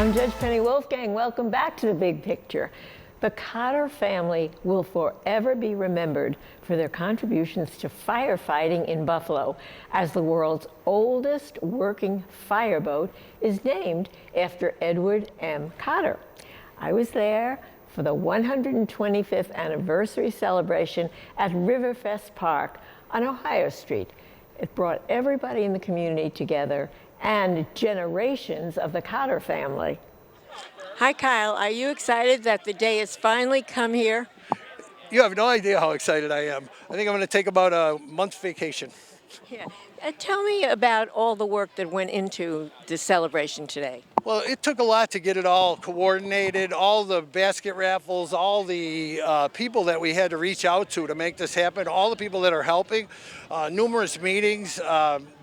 I'm Judge Penny Wolfgang. Welcome back to The Big Picture. The Cotter family will forever be remembered for their contributions to firefighting in Buffalo, as the world's oldest working fireboat is named after Edward M. Cotter. I was there for the 125th anniversary celebration at Riverfest Park on Ohio Street. It brought everybody in the community together and generations of the Cotter family. Hi, Kyle. Are you excited that the day has finally come here? You have no idea how excited I am. I think I'm going to take about a month's vacation. Yeah. Tell me about all the work that went into the celebration today. Well, it took a lot to get it all coordinated, all the basket raffles, all the people that we had to reach out to make this happen, all the people that are helping, numerous meetings.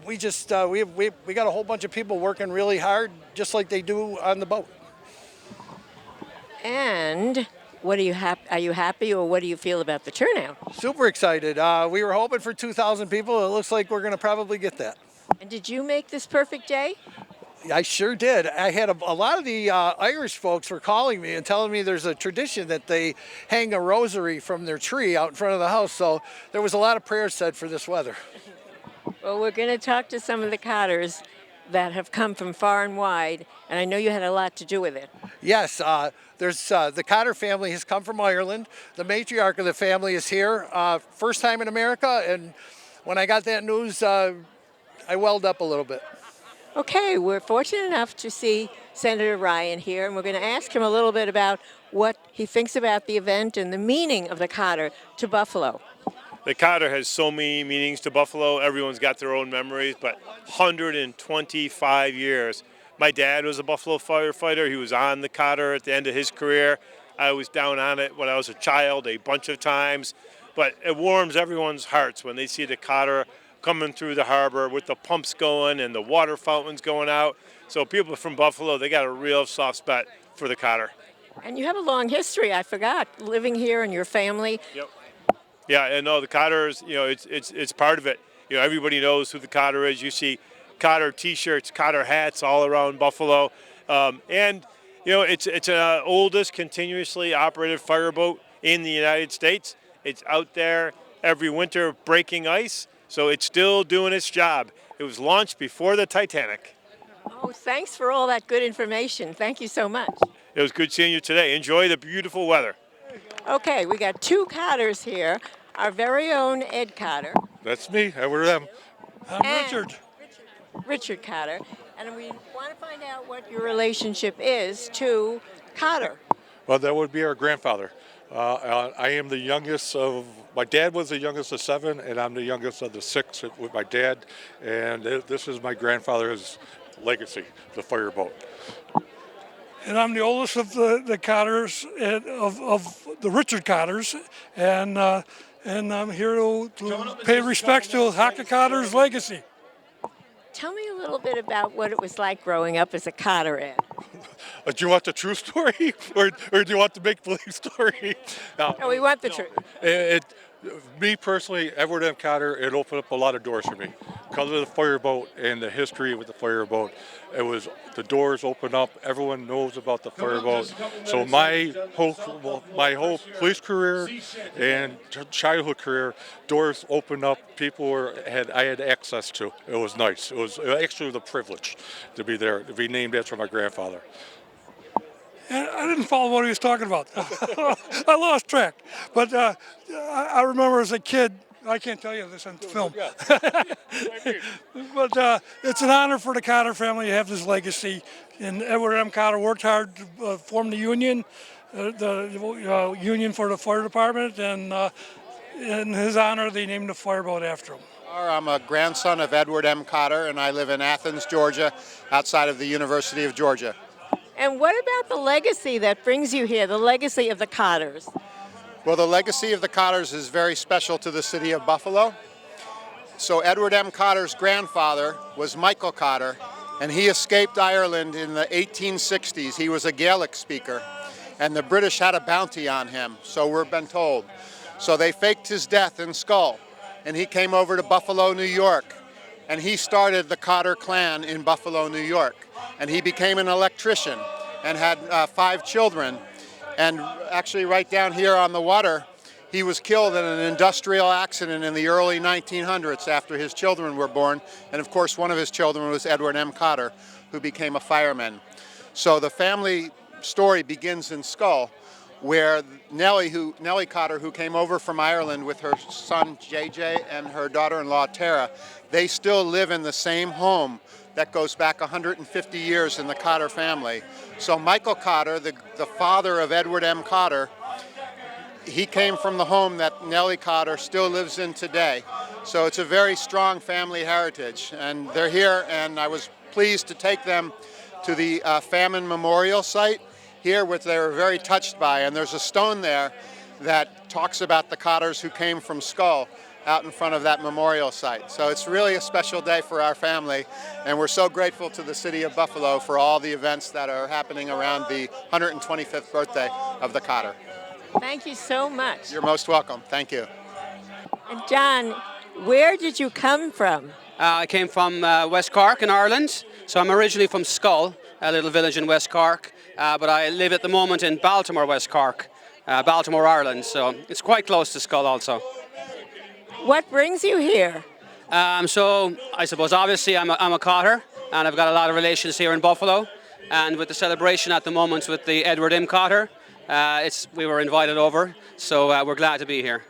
We got a whole bunch of people working really hard, just like they do on the boat. And are you happy, or what do you feel about the turnout? Super excited. We were hoping for 2,000 people. It looks like we're going to probably get that. And did you make this perfect day? I sure did. I had a lot of the Irish folks were calling me and telling me there's a tradition that they hang a rosary from their tree out in front of the house. So there was a lot of prayers said for this weather. Well, we're going to talk to some of the Cotters that have come from far and wide, and I know you had a lot to do with it. Yes, the Cotter family has come from Ireland. The matriarch of the family is here, first time in America, and when I got that news, I welled up a little bit. Okay, we're fortunate enough to see Senator Ryan here, and we're going to ask him a little bit about what he thinks about the event and the meaning of the Cotter to Buffalo. The Cotter has so many meanings to Buffalo. Everyone's got their own memories, but 125 years. My dad was a Buffalo firefighter. He was on the Cotter at the end of his career. I was down on it when I was a child a bunch of times. But it warms everyone's hearts when they see the Cotter coming through the harbor with the pumps going and the water fountains going out. So people from Buffalo, they got a real soft spot for the Cotter. And you have a long history, I forgot, living here and your family. Yep. Yeah, and no, the Cotters, it's part of it. Everybody knows who the Cotter is. You see Cotter T-shirts, Cotter hats all around Buffalo, and it's an oldest continuously operated fireboat in the United States. It's out there every winter breaking ice, so it's still doing its job. It was launched before the Titanic. Oh, thanks for all that good information. Thank you so much. It was good seeing you today. Enjoy the beautiful weather. Okay, we got two Cotters here. Our very own Ed Cotter. That's me, Edward M. I'm Richard. Richard Cotter. And we want to find out what your relationship is to Cotter. Well, that would be our grandfather. I am the youngest of, my dad was the youngest of 7, and I'm the youngest of the 6 with my dad. And this is my grandfather's legacy, the fireboat. And I'm the oldest of the Cotters, of the Richard Cotters, and I'm here to pay respects to Haka Cotter's legacy. Tell me a little bit about what it was like growing up as a Cotter, Ed. Do you want the true story, or do you want the make-believe story? No, we want the truth. Me personally, Edward M. Cotter, it opened up a lot of doors for me. Because of the fireboat and the history with the fireboat, the doors open up. Everyone knows about the fireboat. So my whole police career and childhood career, doors opened up. I had access to. It was nice. It was actually the privilege to be there, to be named after my grandfather. And I didn't follow what he was talking about. I lost track. But I remember as a kid, I can't tell you this on film. But it's an honor for the Cotter family to have this legacy. And Edward M. Cotter worked hard to form the union, union for the fire department, and in his honor, they named the fireboat after him. I'm a grandson of Edward M. Cotter, and I live in Athens, Georgia, outside of the University of Georgia. And what about the legacy that brings you here, the legacy of the Cotters? Well, the legacy of the Cotters is very special to the city of Buffalo. So Edward M. Cotter's grandfather was Michael Cotter, and he escaped Ireland in the 1860s. He was a Gaelic speaker, and the British had a bounty on him, so we've been told. So they faked his death in Skull, and he came over to Buffalo, New York, and he started the Cotter clan in Buffalo, New York. And he became an electrician, and had 5 children. And actually right down here on the water, he was killed in an industrial accident in the early 1900s after his children were born. And of course, one of his children was Edward M. Cotter, who became a fireman. So the family story begins in Skull, where Nellie Cotter, who came over from Ireland with her son JJ and her daughter-in-law Tara, they still live in the same home that goes back 150 years in the Cotter family. So Michael Cotter, the father of Edward M. Cotter, he came from the home that Nellie Cotter still lives in today. So it's a very strong family heritage. And they're here, and I was pleased to take them to the famine memorial site here, which they were very touched by. And there's a stone there that talks about the Cotters who came from Skull out in front of that memorial site. So it's really a special day for our family, and we're so grateful to the city of Buffalo for all the events that are happening around the 125th birthday of the Cotter. Thank you so much. You're most welcome. Thank you. And John, where did you come from? I came from West Cork in Ireland, so I'm originally from Skull, a little village in West Cork, but I live at the moment in Baltimore, West Cork, Baltimore, Ireland, so it's quite close to Skull also. What brings you here? So I suppose obviously I'm a Cotter, and I've got a lot of relations here in Buffalo, and with the celebration at the moment with the Edward M. Cotter, we were invited over, so we're glad to be here.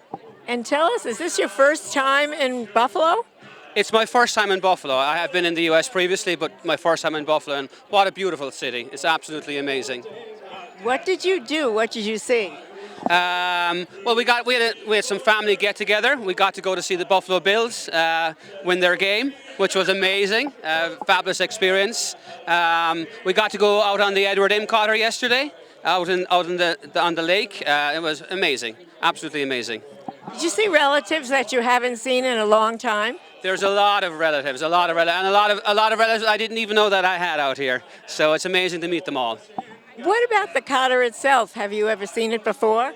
And tell us, is this your first time in Buffalo? It's my first time in Buffalo. I have been in the US previously, but my first time in Buffalo, and what a beautiful city. It's absolutely amazing. What did you do? What did you see? Well, we had some family get together. We got to go to see the Buffalo Bills win their game, which was amazing, fabulous experience. We got to go out on the Edward M. Cotter yesterday, out on the lake. It was amazing, absolutely amazing. Did you see relatives that you haven't seen in a long time? There's a lot of relatives, and a lot of relatives I didn't even know that I had out here. So it's amazing to meet them all. What about the Cotter itself? Have you ever seen it before?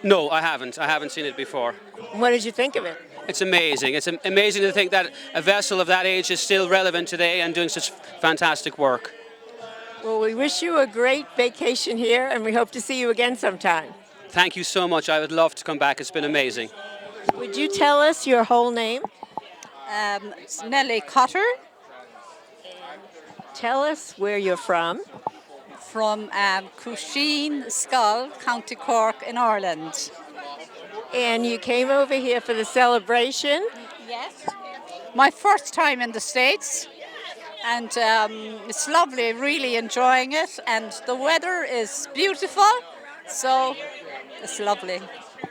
No, I haven't. I haven't seen it before. What did you think of it? It's amazing. It's amazing to think that a vessel of that age is still relevant today and doing such fantastic work. Well, we wish you a great vacation here, and we hope to see you again sometime. Thank you so much. I would love to come back. It's been amazing. Would you tell us your whole name? It's Nellie Cotter. Tell us where you're from. From Crusheen, Skull, County Cork in Ireland. And you came over here for the celebration? Yes. My first time in the States, and it's lovely, really enjoying it, and the weather is beautiful, so it's lovely.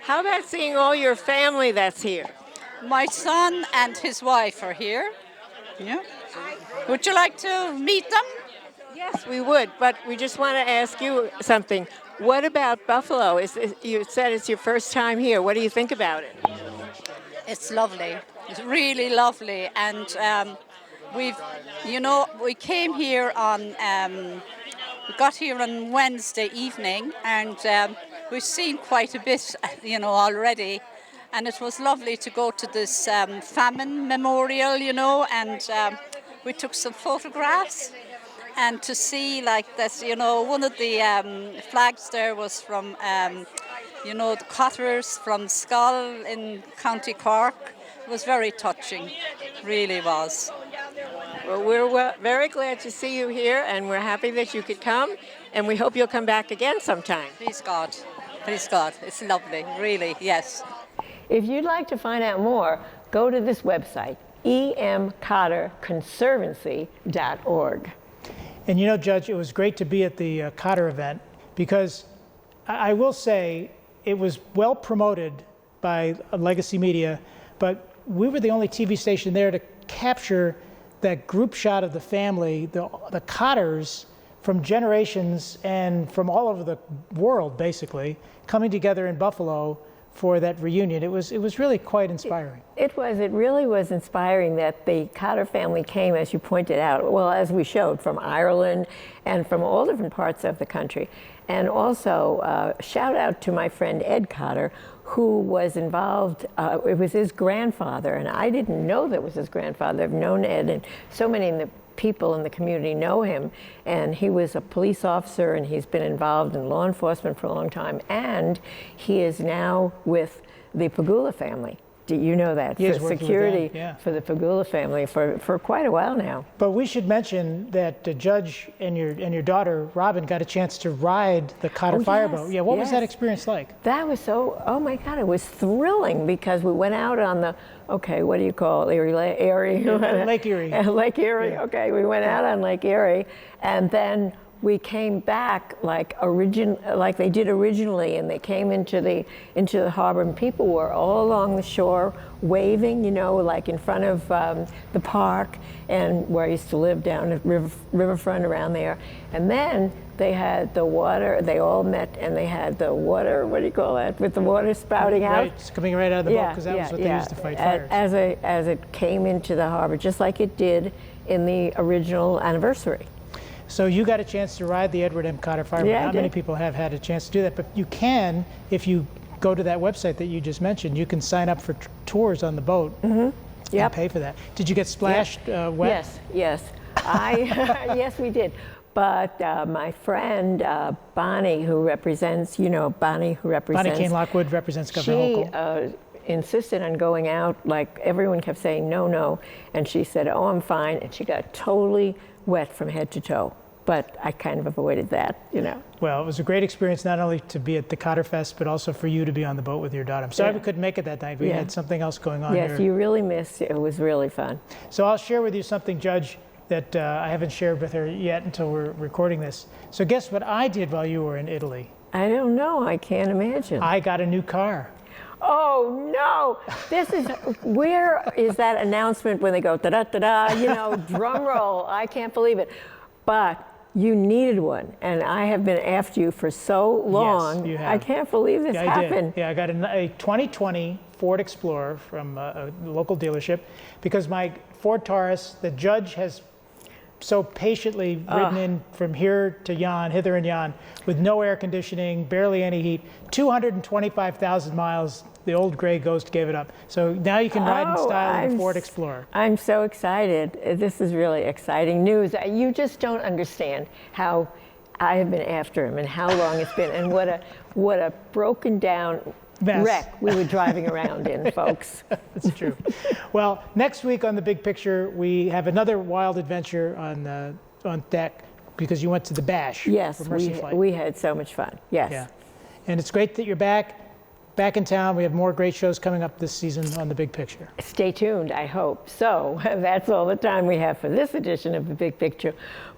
How about seeing all your family that's here? My son and his wife are here. Yeah. Would you like to meet them? Yes, we would, but we just want to ask you something. What about Buffalo? You said it's your first time here. What do you think about it? It's lovely. It's really lovely, and we came here we got here on Wednesday evening, and we've seen quite a bit, already. And it was lovely to go to this famine memorial, and we took some photographs. And to see like this, one of the flags there was from, the Cotters from Skull in County Cork. It was very touching, really was. Well, we're very glad to see you here, and we're happy that you could come, and we hope you'll come back again sometime. Please God, it's lovely, really, yes. If you'd like to find out more, go to this website, emcotterconservancy.org. And Judge, it was great to be at the Cotter event, because I will say it was well promoted by Legacy Media, but we were the only TV station there to capture that group shot of the family, the Cotters from generations and from all over the world, basically, coming together in Buffalo for that reunion. It was really quite inspiring. It really was inspiring that the Cotter family came, as you pointed out, well, as we showed, from Ireland and from all different parts of the country. And also, shout out to my friend Ed Cotter, who was involved, it was his grandfather, and I didn't know that was his grandfather. I've known Ed and so many in the people in the community know him. And he was a police officer, and he's been involved in law enforcement for a long time. And he is now with the Pagula family. Do you know that? He is for working with security them, yeah. for the Pagula family for quite a while now. But we should mention that the judge and your daughter Robin got a chance to ride the Cotter Fireboat. Yes, Yeah, what was yes. that experience like? That was so, oh my God, it was thrilling because we went out on the, okay, what do you call it, Erie? Lake Erie. Lake Erie, Yeah. okay, we went out on Lake Erie, and then we came back like they did originally, and they came into the harbor, and people were all along the shore waving, you know, like in front of the park, and where I used to live down at riverfront around there. And then they had the water, they all met, and they had the water, what do you call that, with the water spouting out. Right, it's coming right out of the boat, because that was what they used to fight fires. As it came into the harbor, just like it did in the original anniversary. So you got a chance to ride the Edward M. Cotter Fireboat. Yeah, I Not did. many people have had a chance to do that, but you can, if you go to that website that you just mentioned, you can sign up for tours on the boat and pay for that. Did you get splashed wet? Yes. Yes, we did. But my friend Bonnie, who represents, Bonnie Kane Lockwood represents Governor Hochul. Insisted on going out, like everyone kept saying no, and she said, oh, I'm fine, and she got totally wet from head to toe. But I kind of avoided that, Well, it was a great experience not only to be at the Cotter Fest, but also for you to be on the boat with your daughter. I'm sorry we couldn't make it that night. We had something else going on Yes, here. you really missed it. It was really fun. So I'll share with you something, Judge, that I haven't shared with her yet until we're recording this. So guess what I did while you were in Italy? I don't know. I can't imagine. I got a new car. Oh no! Where is that announcement when they go da-da-da-da, drum roll? I can't believe it. But you needed one, and I have been after you for so long. Yes, you have. I can't believe this happened. Yeah, I got a 2020 Ford Explorer from a local dealership because my Ford Taurus, the judge has so patiently ridden in from here to hither and yon, with no air conditioning, barely any heat, 225,000 miles. The old gray ghost gave it up. So now you can ride in style in the Ford Explorer. I'm so excited. This is really exciting news. You just don't understand how I have been after him and how long it's been, and what a broken down wreck we were driving around in, folks. That's true. Well, next week on The Big Picture, we have another wild adventure on deck because you went to the Bash. Yes, for Mercy Flight. we had so much fun. Yes. Yeah. And it's great that you're back in town. We have more great shows coming up this season on The Big Picture. Stay tuned, I hope. So that's all the time we have for this edition of The Big Picture.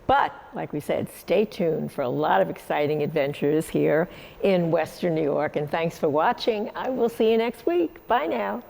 But, like we said, stay tuned for a lot of exciting adventures here in Western New York. And thanks for watching. I will see you next week. Bye now.